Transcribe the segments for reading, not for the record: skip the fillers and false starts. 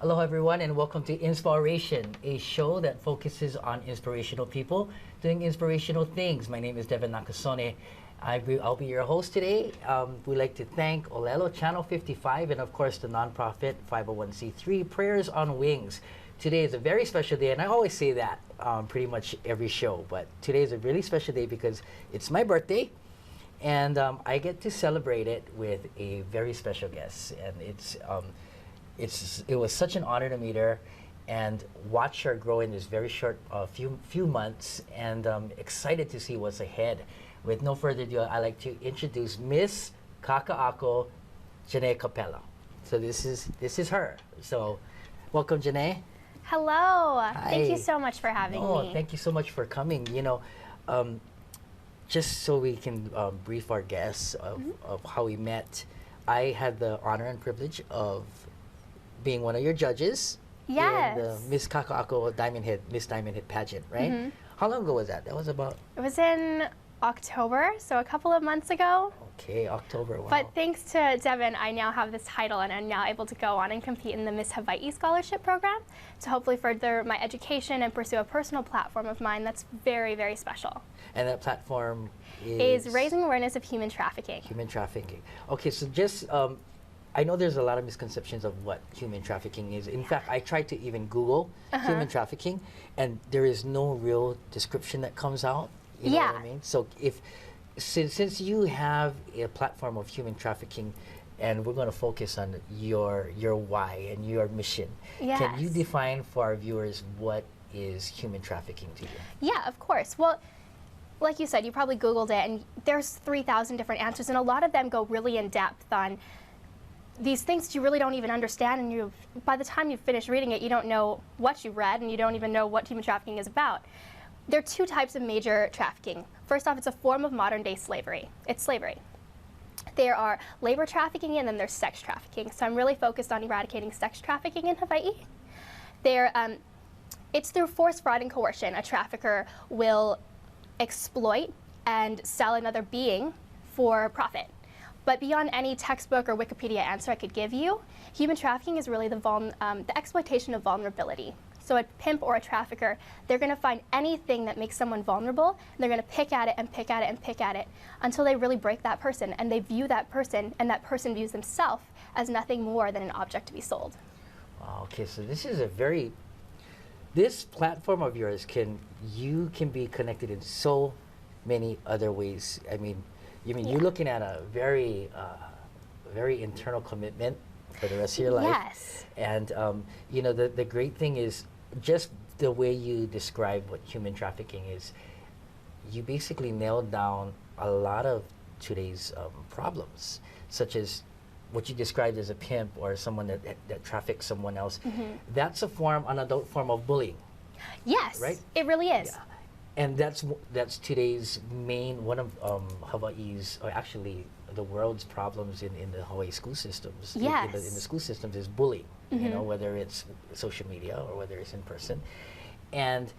Hello, everyone, and welcome to InsPOWration, a show that focuses on inspirational people doing inspirational things. My name is Devin Nakasone. I'll be your host today. We'd like to thank Olelo Channel 55 and, of course, the nonprofit 501c3 Prayers on Wings. Today is a very special day, and I always say that pretty much every show, but today is a really special day because it's my birthday, and I get to celebrate it with a very special guest, and it was such an honor to meet her and watch her grow in this very short few months, and excited to see what's ahead. With no further ado, I'd like to introduce Miss Kaka'ako Jeanne Kapela. So this is her. So welcome, Jeanne. Hello. Hi. Thank you so much for having me. Thank you so much for coming. Just so we can brief our guests of how we met, I had the honor and privilege of being one of your judges in the Miss Kaka'ako Miss Diamond Head pageant, right? Mm-hmm. How long ago was that? That was about... It was in October, so a couple of months ago. Okay, October, wow. But thanks to Devin, I now have this title and I'm now able to go on and compete in the Miss Hawaii Scholarship Program to hopefully further my education and pursue a personal platform of mine that's very, very special. And that platform is raising awareness of human trafficking. Human trafficking. Okay, so just, I know there's a lot of misconceptions of what human trafficking is. In fact, I tried to even Google human trafficking, and there is no real description that comes out. You know what I mean? So since you have a platform of human trafficking, and we're going to focus on your why and your mission, can you define for our viewers what is human trafficking to you? Yeah, of course. Well, like you said, you probably Googled it, and there's 3,000 different answers, and a lot of them go really in depth on these things that you really don't even understand, and by the time you finish reading it, you don't know what you read, and you don't even know what human trafficking is about. There are two types of major trafficking. First off, it's a form of modern-day slavery. It's slavery. There are labor trafficking, and then there's sex trafficking. So I'm really focused on eradicating sex trafficking in Hawaii. It's through force, fraud, and coercion. A trafficker will exploit and sell another being for profit. But beyond any textbook or Wikipedia answer I could give you, human trafficking is really the exploitation of vulnerability. So a pimp or a trafficker, they're going to find anything that makes someone vulnerable, and they're going to pick at it and pick at it and pick at it until they really break that person, and they view that person, and that person views themselves as nothing more than an object to be sold. Wow, okay, so this is this platform of yours you can be connected in so many other ways. I mean, you're looking at a very internal commitment for the rest of your life. Yes. And the great thing is just the way you describe what human trafficking is. You basically nailed down a lot of today's problems, such as what you described as a pimp or someone that traffics someone else. That's an adult form of bullying. Yes, right? It really is. Yeah. And that's today's one of Hawaii's, or actually the world's problems in the Hawaii school systems. Yes. In the school systems is bullying, whether it's social media or whether it's in person. And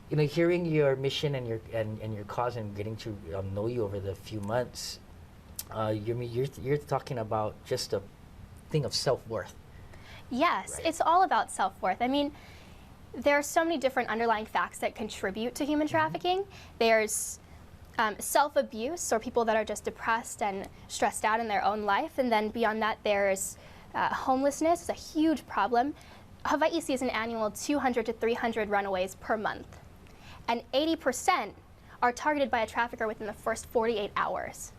hearing your mission and your cause and getting to know you over the few months, you're talking about just a thing of self-worth. Yes, right? It's all about self-worth. I mean, there are so many different underlying facts that contribute to human trafficking. There's self-abuse, or people that are just depressed and stressed out in their own life. And then beyond that, there's homelessness. It's a huge problem. Hawaii sees an annual 200 to 300 runaways per month. And 80% are targeted by a trafficker within the first 48 hours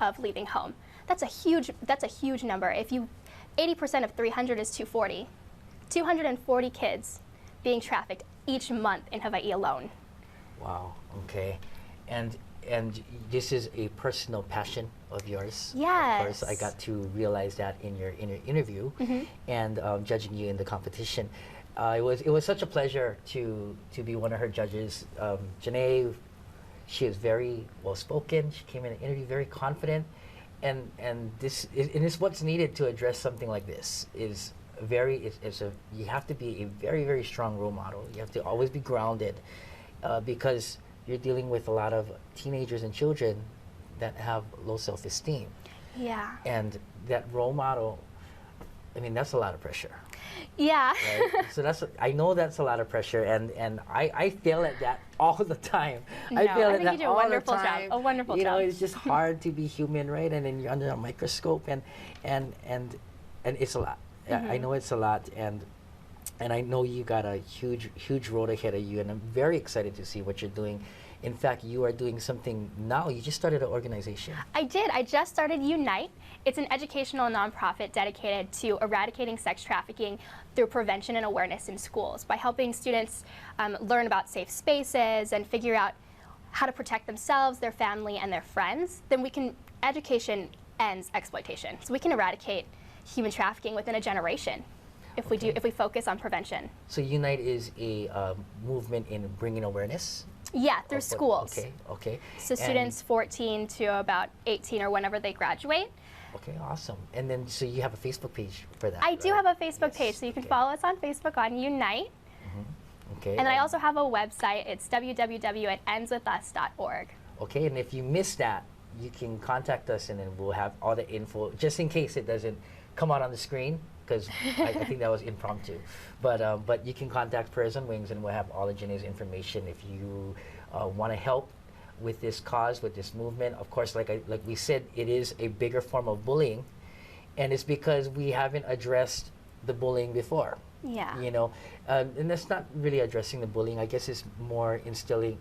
of leaving home. That's a huge number. 80% of 300 is 240. 240 kids being trafficked each month in Hawaii alone. Wow, okay. And this is a personal passion of yours. Yes. Of course, I got to realize that in your interview and judging you in the competition. It was such a pleasure to be one of her judges. Jeanne, she is very well spoken. She came in an interview very confident, and this is what's needed to address something like this. You have to be a very, very strong role model. You have to always be grounded because you're dealing with a lot of teenagers and children that have low self-esteem. Yeah. And that role model, I mean, that's a lot of pressure. Yeah. Right? So I know that's a lot of pressure, and I fail at that all the time. No, I fail I at think that you do a all the wonderful job. time. A wonderful You know, job. it's just hard to be human, right? And then you're under a microscope, and it's a lot. I know it's a lot, and I know you got a huge road ahead of you, and I'm very excited to see what you're doing. In fact, you are doing something now. You just started an organization. I did. I just started Unite. It's an educational nonprofit dedicated to eradicating sex trafficking through prevention and awareness in schools by helping students learn about safe spaces and figure out how to protect themselves, their family, and their friends. Then education ends exploitation. So we can eradicate human trafficking within a generation if we focus on prevention. So Unite is a movement in bringing awareness. Yeah, through schools. Okay. So students 14 to about 18 or whenever they graduate. Okay, awesome. And then, so you have a Facebook page for that, I do right? have a Facebook page, so you can follow us on Facebook on Unite. Okay. And I also have a website. It's www.endswithus.org. Okay, and if you missed that, you can contact us, and then we'll have all the info, just in case it doesn't come out on the screen, because I think that was impromptu. But you can contact Prayers on Wings, and we'll have all of Jeanne's information if you want to help with this cause, with this movement. Of course, like we said, it is a bigger form of bullying, and it's because we haven't addressed the bullying before. Yeah. You know, and that's not really addressing the bullying. I guess it's more instilling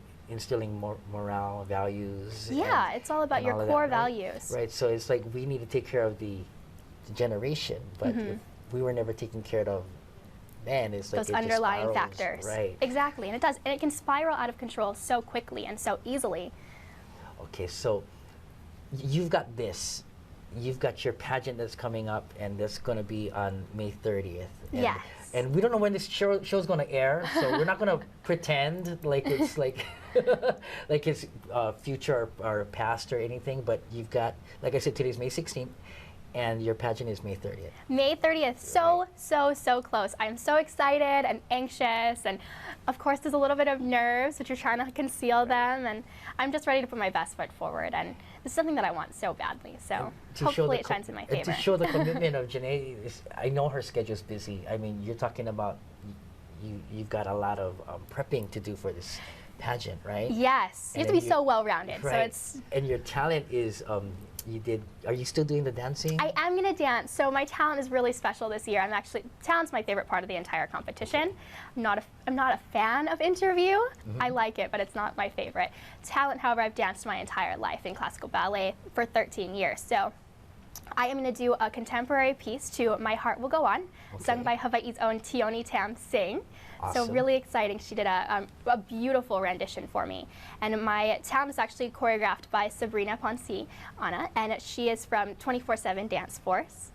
more morale, values. Yeah, it's all about your core values. Right. So it's like we need to take care of the generation, but if we were never taken care of, then it's like those underlying just spirals, factors. right? Exactly, and it does, and it can spiral out of control so quickly and so easily. Okay, so you've got this. You've got your pageant that's coming up, and that's going to be on May 30th. And, Yes. And we don't know when this show's going to air, so we're not going to pretend like it's like like it's future or past or anything. But you've got, like I said, today's May 16th, and your pageant is May 30th. May 30th, so close. I'm so excited and anxious, and of course there's a little bit of nerves, but you're trying to conceal them, and I'm just ready to put my best foot forward, and it's something that I want so badly, so hopefully it shines in my favor. To show the commitment of Jeanne, I know her schedule's busy. I mean, you're talking about you've got a lot of prepping to do for this pageant, right? Yes, you have to be so well-rounded. Right. So it's. And your talent is, are you still doing the dancing? I am going to dance. So my talent is really special this year. Talent's my favorite part of the entire competition. I'm not a fan of interview. I like it, but it's not my favorite. Talent, however, I've danced my entire life in classical ballet for 13 years. So I am going to do a contemporary piece to My Heart Will Go On, sung by Hawaii's own Tioni Tam Singh. Awesome. So really exciting. She did a beautiful rendition for me. And my talent is actually choreographed by Sabrina Ponce Anna, and she is from 24/7 Dance Force.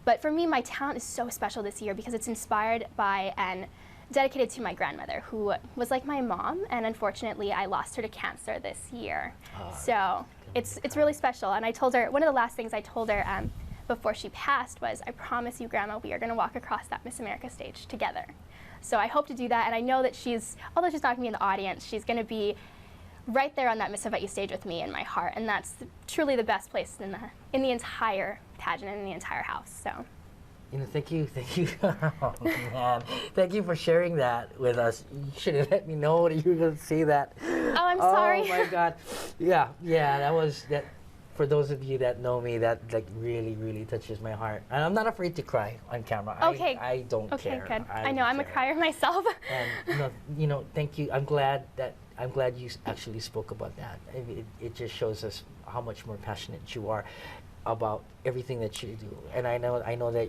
But for me, my talent is so special this year because it's inspired by and dedicated to my grandmother, who was like my mom, and unfortunately I lost her to cancer this year. So it's really special. And I told her, one of the last things I told her before she passed was, I promise you, Grandma, we are going to walk across that Miss America stage together. So I hope to do that, and I know that although she's not going to be in the audience, she's going to be right there on that Miss Hawaii stage with me in my heart, and that's truly the best place in the entire pageant and in the entire house. So. You know, thank you. Oh, man. Thank you for sharing that with us. You should have let me know that you were going to say that. Oh, I'm sorry. Oh my God. Yeah, that. For those of you that know me, that like really touches my heart. And I'm not afraid to cry on camera. Okay. I don't care. Okay, good. I know, don't I'm a care. crier myself. And you know, thank you. I'm glad you actually spoke about that. It just shows us how much more passionate you are about everything that you do. And I know that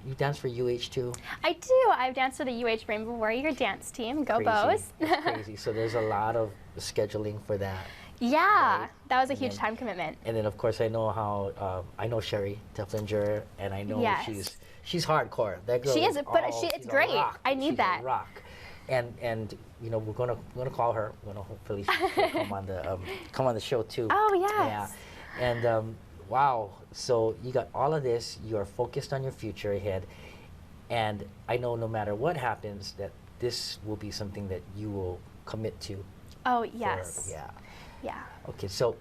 you dance for UH too. I do. I've danced for the UH Rainbow Warrior dance team. Go Bows. It's crazy. So there's a lot of scheduling for that. Yeah, right? that was a huge time commitment. And then of course I know how I know Sherry Teflinger, and I know she's hardcore. That girl. She is, but she's it's great. rock. I need she's that. A rock. And you know we're gonna call her. We're gonna hopefully she'll come on the show too. Oh yes. Yeah. And wow. So you got all of this. You are focused on your future ahead, and I know no matter what happens that this will be something that you will commit to. Oh yes. Yeah. Yeah. Okay, so,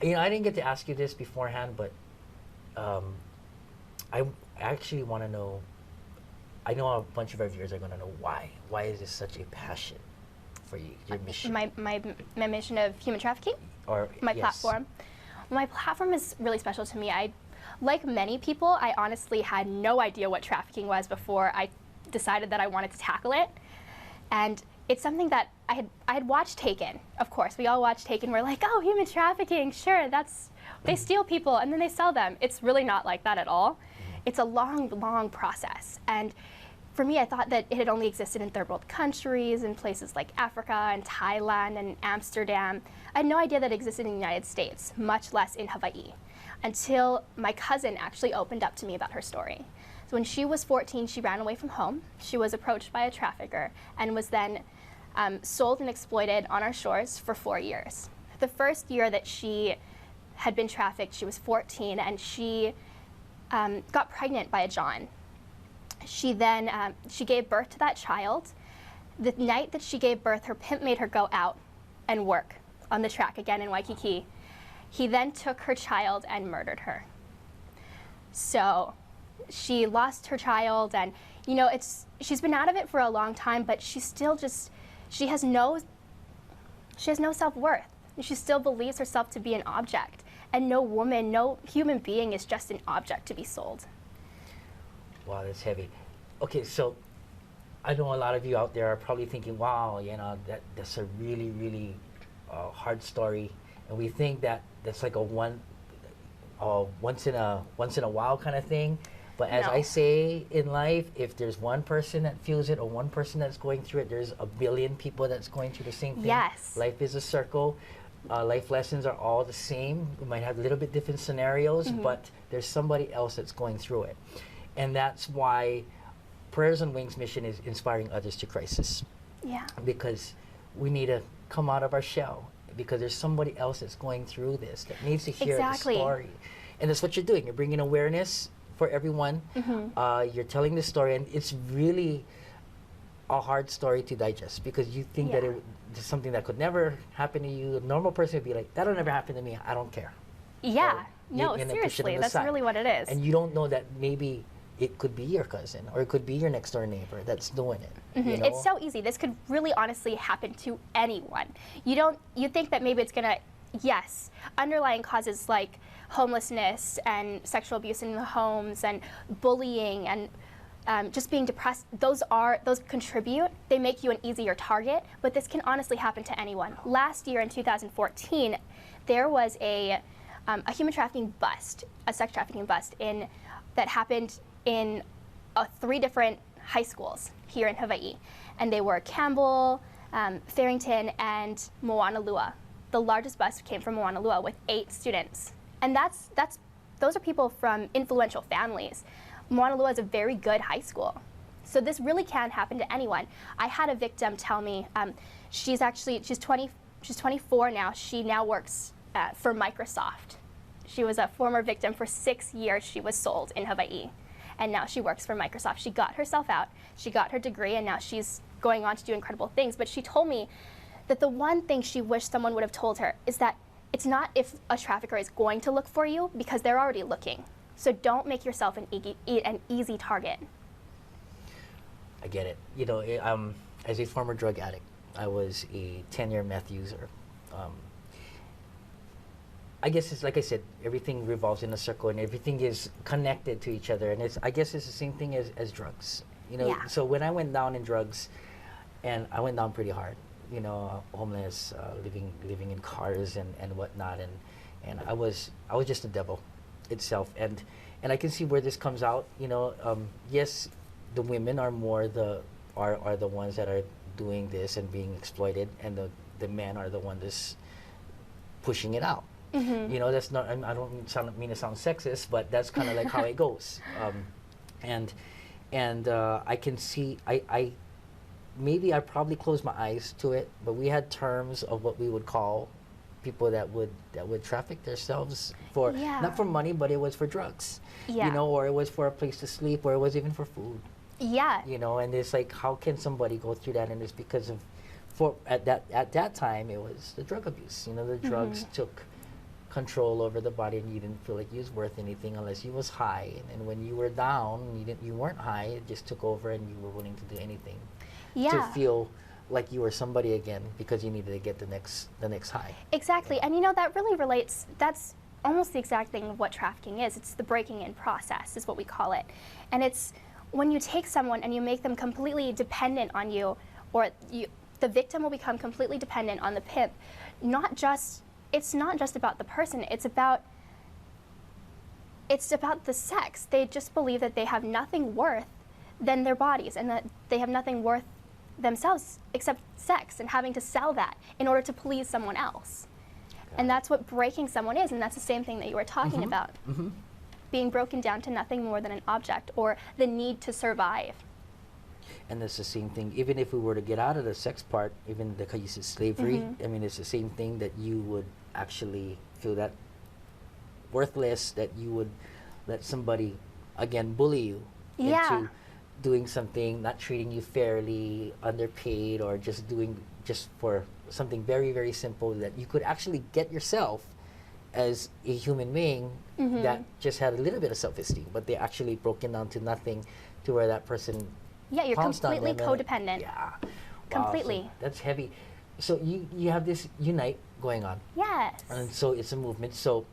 you know, I didn't get to ask you this beforehand, but I actually want to know I know a bunch of our viewers are going to know why. Why is this such a passion for you, your mission? My mission of human trafficking? Or my yes. platform? My platform is really special to me. Like many people, I honestly had no idea what trafficking was before I decided that I wanted to tackle it. And it's something that I had watched Taken. Of course, we all watched Taken. We're like, oh, human trafficking, sure, they steal people and then they sell them. It's really not like that at all. It's a long, long process. And for me, I thought that it had only existed in third world countries, in places like Africa and Thailand and Amsterdam. I had no idea that it existed in the United States, much less in Hawaii, until my cousin actually opened up to me about her story. So when she was 14, she ran away from home. She was approached by a trafficker and was then sold and exploited on our shores for 4 years. The first year that she had been trafficked, she was 14, and she got pregnant by a John. She then she gave birth to that child. The night that she gave birth, her pimp made her go out and work on the track again in Waikiki. He then took her child and murdered her. So she lost her child, and you know, she's been out of it for a long time, but she's still she has no self-worth. She still believes herself to be an object, and no woman, no human being is just an object to be sold. Wow, that's heavy. Okay, so I know a lot of you out there are probably thinking, wow, you know, that's a really, really hard story, and we think that that's like a once in a while kind of thing. But as No. I say in life, if there's one person that feels it or one person that's going through it, there's a billion people that's going through the same thing. Yes. Life is a circle. Life lessons are all the same. We might have a little bit different scenarios, but there's somebody else that's going through it. And that's why Prayers on Wings mission is inspiring others to crisis. Yeah. Because we need to come out of our shell, because there's somebody else that's going through this that needs to hear Exactly. the story. And that's what you're doing. You're bringing awareness for everyone. You're telling the story, and it's really a hard story to digest, because you think that it's something that could never happen to you. A normal person would be like, that'll never happen to me, I don't care. Yeah. Or No, you're gonna push it on seriously, the that's side. really what it is. And you don't know that maybe it could be your cousin, or it could be your next door neighbor that's doing it. You know? It's so easy. This could really honestly happen to anyone. You think that maybe it's gonna, yes, underlying causes like homelessness and sexual abuse in the homes and bullying and just being depressed, those contribute. They make you an easier target, but this can honestly happen to anyone. Last year in 2014, there was a human trafficking bust, a sex trafficking bust that happened in 3 different high schools here in Hawaii. And they were Campbell, Farrington, and Moanalua. The largest bust came from Moanalua with 8 students. And those are people from influential families. Moanalua is a very good high school. So this really can happen to anyone. I had a victim tell me, she's 24 now. She now works for Microsoft. She was a former victim. For 6 years she was sold in Hawaii, and now she works for Microsoft. She got herself out, she got her degree, and now she's going on to do incredible things. But she told me that the one thing she wished someone would have told her is that it's not if a trafficker is going to look for you, because they're already looking. So don't make yourself an easy target. I get it. You know, as a former drug addict, I was a 10-year meth user. I guess it's like I said, everything revolves in a circle, and everything is connected to each other. And I guess it's the same thing as drugs. You know, Yeah. So when I went down in drugs, and I went down pretty hard, you know, homeless, living in cars and whatnot, and I was just the devil itself, and I can see where this comes out. You know, yes, the women are more are the ones that are doing this and being exploited, and the men are the ones that's pushing it out. You know, that's not. I don't mean to sound sexist, but that's kind of like how it goes. And I can see. Maybe I probably closed my eyes to it, but we had terms of what we would call people that would traffic themselves for not for money, but it was for drugs. Yeah. You know, or it was for a place to sleep, or it was even for food. Yeah. You know, and it's like, how can somebody go through that? And it's because of at that time it was the drug abuse. You know, the drugs took control over the body, and you didn't feel like you was worth anything unless you was high. And when you were down, you weren't high. It just took over, and you were willing to do anything to feel like you were somebody again, because you needed to get the next high. Exactly, and that really relates. That's almost the exact thing of what trafficking is. It's the breaking in process, is what we call it, and it's when you take someone and you make them completely dependent on you, or the victim will become completely dependent on the pimp. It's not just about the person. It's about the sex. They just believe that they have nothing worth than their bodies, and that they have nothing worth themselves except sex, and having to sell that in order to please someone else. And that's what breaking someone is, and that's the same thing that you were talking about. Being broken down to nothing more than an object, or the need to survive. And it's the same thing, even if we were to get out of the sex part, even the case of slavery, I mean, it's the same thing, that you would actually feel that worthless, that you would let somebody, again, bully you into doing something, not treating you fairly, underpaid, or just for something very, very simple that you could actually get yourself as a human being that just had a little bit of self-esteem, but they actually broken down to nothing, to where that person you're completely codependent. Wow, completely. So that's heavy. So you have this Unite going on. Yes. And so it's a movement. So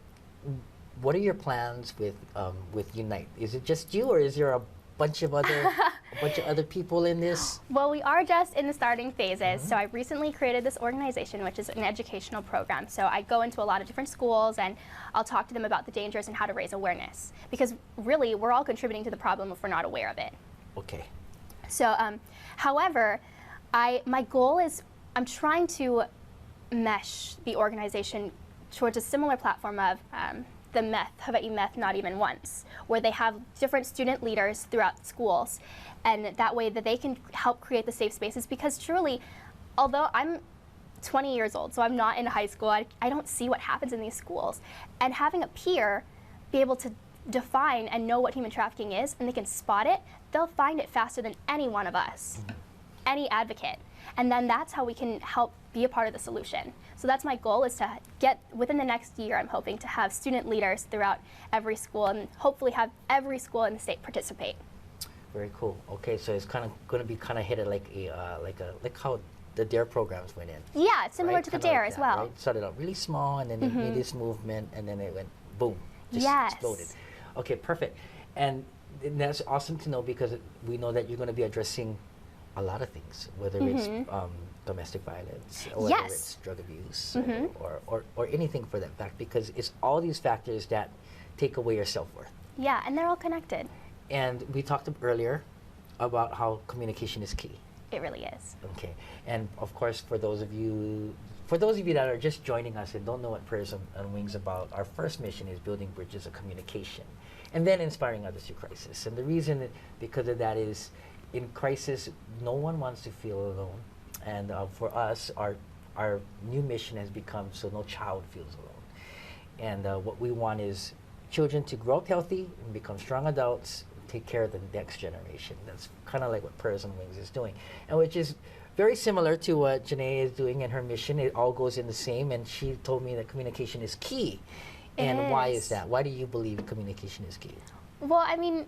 what are your plans with Unite? Is it just you, or is there a bunch of other people in this? Well, we are just in the starting phases. So I recently created this organization, which is an educational program. So I go into a lot of different schools, and I'll talk to them about the dangers and how to raise awareness. Because really, we're all contributing to the problem if we're not aware of it. Okay. So, however, my goal is, I'm trying to mesh the organization towards a similar platform of the Meth, Hawaii Meth Not Even Once, where they have different student leaders throughout schools, and that way that they can help create the safe spaces. Because truly, although I'm 20 years old, so I'm not in high school, I don't see what happens in these schools. And having a peer be able to define and know what human trafficking is, and they can spot it, they'll find it faster than any one of us, any advocate. And then that's how we can help be a part of the solution. So that's my goal, is to get, within the next year, I'm hoping to have student leaders throughout every school, and hopefully have every school in the state participate. Very cool. Okay, so it's kind of going to be kind of hit at like how the DARE programs went in. Yeah, it's similar to the DARE like as well. Right? Started out really small, and then it made this movement, and then it went boom, just exploded. Okay, perfect. And that's awesome to know, because we know that you're going to be addressing a lot of things, whether it's domestic violence, or whether it's drug abuse, or anything for that fact, because it's all these factors that take away your self-worth. Yeah, and they're all connected. And we talked earlier about how communication is key. It really is. Okay, and of course, for those of you that are just joining us and don't know what Prayers on Wings about, our first mission is building bridges of communication, and then inspiring others through crisis. And the reason because of that is, in crisis, no one wants to feel alone. And for us, our new mission has become so no child feels alone. And what we want is children to grow up healthy and become strong adults, take care of the next generation. That's kind of like what Prayers on Wings is doing, and which is very similar to what Jeanne is doing in her mission. It all goes in the same, and she told me that communication is key. And why is that? Why do you believe communication is key? Well, I mean,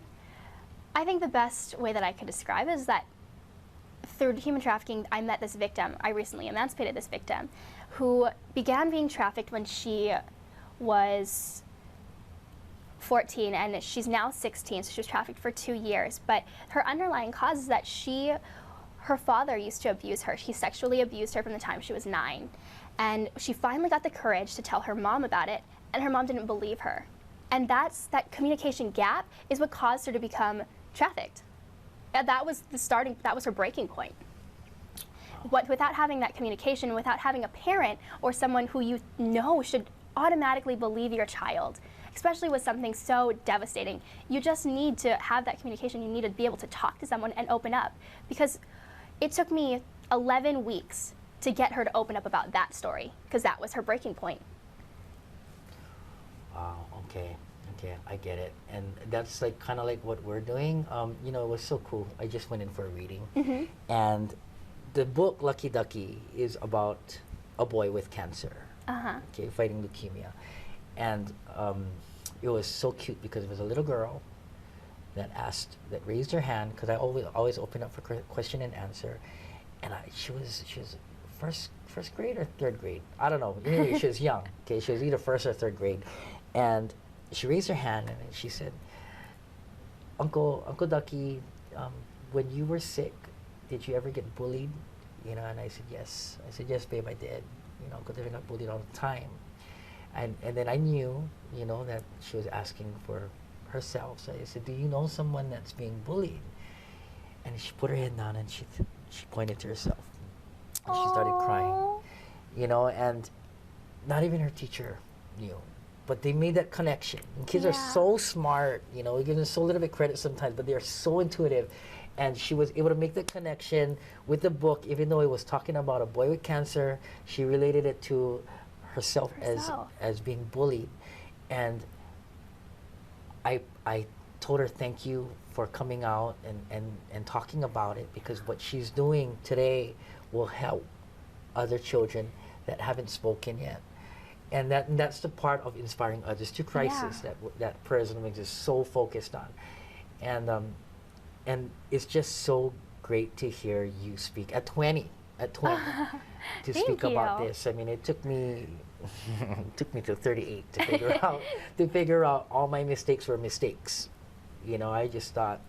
I think the best way that I could describe is that through human trafficking, I met this victim. I recently emancipated this victim who began being trafficked when she was 14, and she's now 16, so she was trafficked for 2 years. But her underlying cause is that her father used to abuse her. He sexually abused her from the time she was 9. And she finally got the courage to tell her mom about it, and her mom didn't believe her. And that communication gap is what caused her to become trafficked. And that was her breaking point. Without having that communication, without having a parent or someone who you know should automatically believe your child, especially with something so devastating, you just need to have that communication. You need to be able to talk to someone and open up. Because it took me 11 weeks to get her to open up about that story, because that was her breaking point. Wow, okay, I get it. And that's like kind of like what we're doing. You know, it was so cool. I just went in for a reading. And the book, Lucky Ducky, is about a boy with cancer, okay, fighting leukemia. And it was so cute because it was a little girl that raised her hand, because I always open up for question and answer, and she was first grade or third grade, I don't know. Anyway, she was young. Okay, she was either first or third grade, and she raised her hand and she said, Uncle Ducky, when you were sick, did you ever get bullied? You know, and I said yes. I said yes, babe, I did. You know, because they got bullied all the time. And then I knew, you know, that she was asking for herself. So I said, do you know someone that's being bullied? And she put her head down and she pointed to herself. And she started crying. You know, and not even her teacher knew. But they made that connection. And kids are so smart, you know, we give them so little bit credit sometimes, but they are so intuitive. And she was able to make the connection with the book, even though it was talking about a boy with cancer. She related it to herself. As being bullied. And I told her thank you for coming out and talking about it, because what she's doing today will help other children that haven't spoken yet. And that's the part of inspiring others to crisis that President Wings is so focused on. And it's just so great to hear you speak at 20 to speak about this. I mean, it took me till 38 to figure out all my mistakes were mistakes. You know, I just thought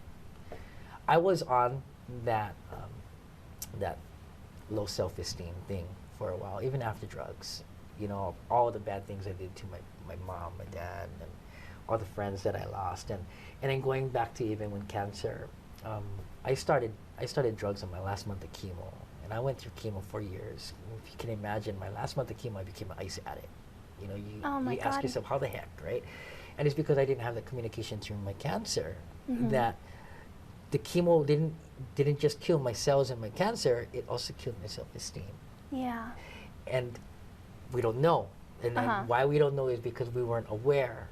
I was on that low self-esteem thing for a while, even after drugs. You know, all the bad things I did to my mom, my dad, and all the friends that I lost, and then going back to even when cancer, I started drugs on my last month of chemo, and I went through chemo for years. If you can imagine, my last month of chemo, I became an ice addict. You know, you ask yourself, how the heck, right? And it's because I didn't have the communication through my cancer, that the chemo didn't just kill my cells and my cancer, it also killed my self-esteem. Yeah. And we don't know. And then why we don't know is because we weren't aware.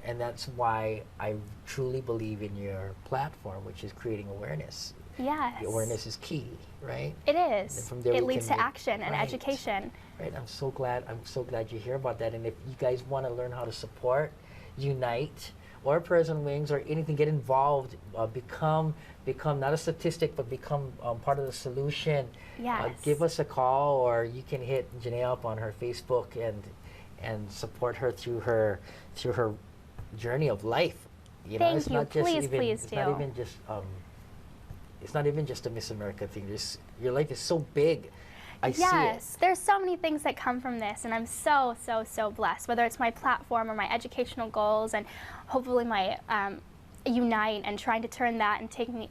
And that's why I truly believe in your platform, which is creating awareness. Yes. The awareness is key, right? It is. From there it leads to action and education. Right. I'm so glad you hear about that. And if you guys want to learn how to support, unite, or Prison Wings, or anything, get involved, become not a statistic, but become part of the solution. Yes. Give us a call, or you can hit Jeanne up on her Facebook and support her through her journey of life. You know, it's not just please do. It's not even just a Miss America thing. Your life is so big. I see it. Yes, there's so many things that come from this, and I'm so blessed. Whether it's my platform or my educational goals, and hopefully my unite and trying to turn that and take me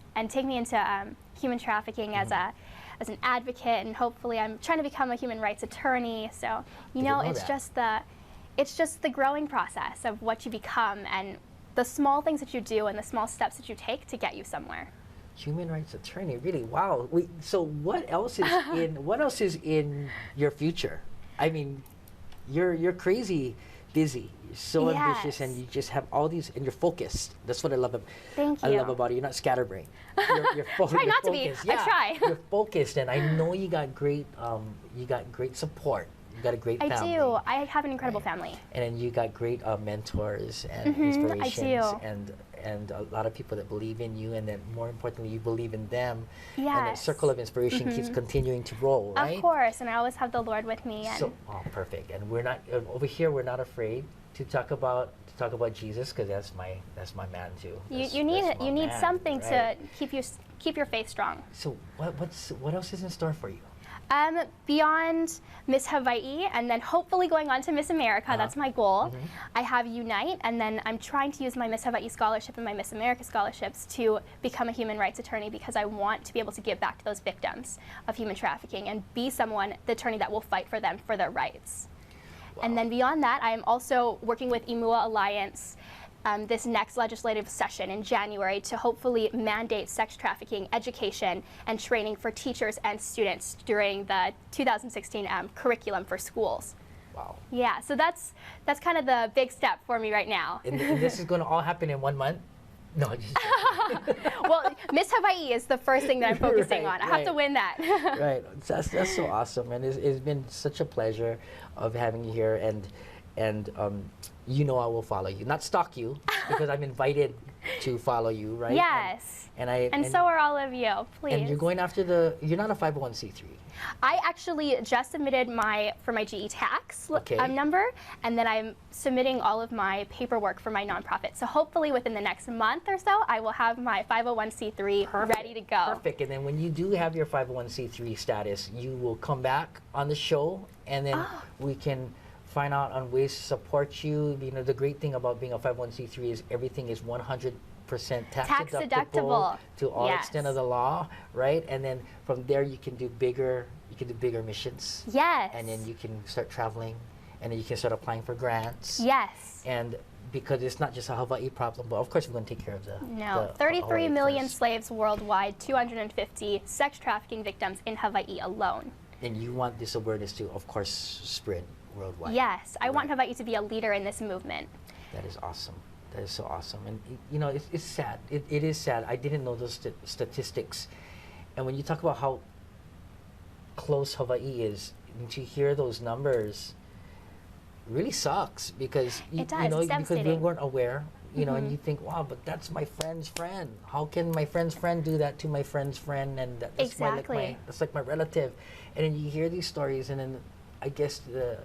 into human trafficking as an advocate, and hopefully I'm trying to become a human rights attorney. So it's just the growing process of what you become and the small things that you do and the small steps that you take to get you somewhere. Human rights attorney, really? Wow. So what else is in your future? I mean, you're crazy busy. You're so ambitious, and you just have all these, and you're focused. That's what I love. Thank you. I love about it. You're not scatterbrained. You're try not focused. To be. I try. You're focused, and I know you got great support. You got a great family. I do. I have an incredible family. And then you got great mentors and inspirations. I do. And a lot of people that believe in you, and then more importantly, you believe in them. Yes. And the circle of inspiration keeps continuing to roll, right? Of course, and I always have the Lord with me. And perfect. And we're not over here. We're not afraid to talk about Jesus, because that's my man too. You need something to keep your faith strong. So what else is in store for you? Beyond Miss Hawaii, and then hopefully going on to Miss America, that's my goal. I have Unite, and then I'm trying to use my Miss Hawaii scholarship and my Miss America scholarships to become a human rights attorney, because I want to be able to give back to those victims of human trafficking and be the attorney that will fight for them for their rights. Wow. And then beyond that, I am also working with IMUA Alliance this next legislative session in January to hopefully mandate sex trafficking education and training for teachers and students during the 2016 curriculum for schools. Wow. Yeah, so that's kind of the big step for me right now. And this is going to all happen in 1 month? No, just well, Miss Hawaii is the first thing that I'm focusing on. I have to win that. Right. That's so awesome, and it's been such a pleasure of having you here. and you know I will follow you. Not stalk you, because I'm invited to follow you, right? Yes. And so are all of you, please. And you're going after you're not a 501c3. I actually just submitted for my GE tax number, and then I'm submitting all of my paperwork for my nonprofit. So hopefully within the next month or so, I will have my 501c3 ready to go. Perfect. And then when you do have your 501c3 status, you will come back on the show, and then we can find out on ways to support you. You know, the great thing about being a 501c3 is everything is 100% tax deductible to all extent of the law, right? And then from there you can do bigger missions. Yes. And then you can start traveling, and then you can start applying for grants. Yes. And because it's not just a Hawaii problem, but of course we're going to take care of the 33 million slaves worldwide, 250 sex trafficking victims in Hawaii alone. And you want this awareness to, of course, spread worldwide. Yes, I want Hawaii to be a leader in this movement. That is awesome. That is so awesome. And you know, it's sad. It is sad. I didn't know those statistics. And when you talk about how close Hawaii is, and to hear those numbers really sucks, because because we weren't aware. You know, and you think, wow, but that's my friend's friend. How can my friend's friend do that to my friend's friend? And that's that's like my relative. And then you hear these stories, and then I guess the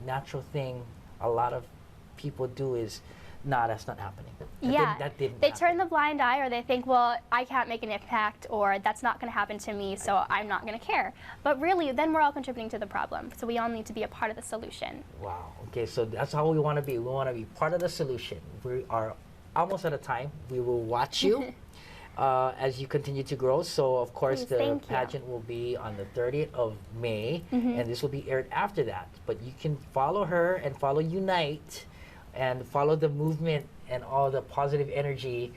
natural thing a lot of people do is, nah, that's not happening. That didn't they happen. turn the blind eye, or they think, well, I can't make an impact, or that's not going to happen to me, so I'm not going to care. But really, then we're all contributing to the problem. So we all need to be a part of the solution. Wow. Okay, so that's how we want to be. We want to be part of the solution. We are almost out of time. We will watch you as you continue to grow. So, of course, the pageant will be on the 30th of May, and this will be aired after that. But you can follow her and follow Unite, and follow the movement and all the positive energy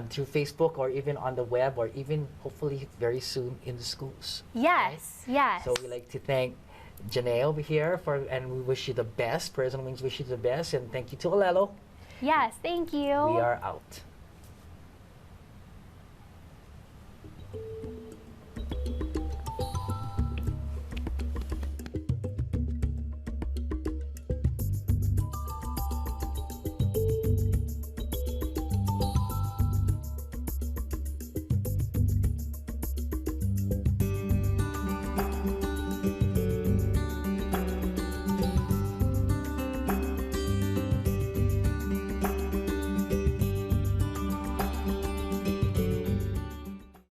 through Facebook, or even on the web, or even hopefully very soon in the schools. Yes, right? Yes. So we like to thank Jeanne over here, and we wish you the best. President Wings wish you the best, and thank you to Olelo. Yes, thank you. We are out.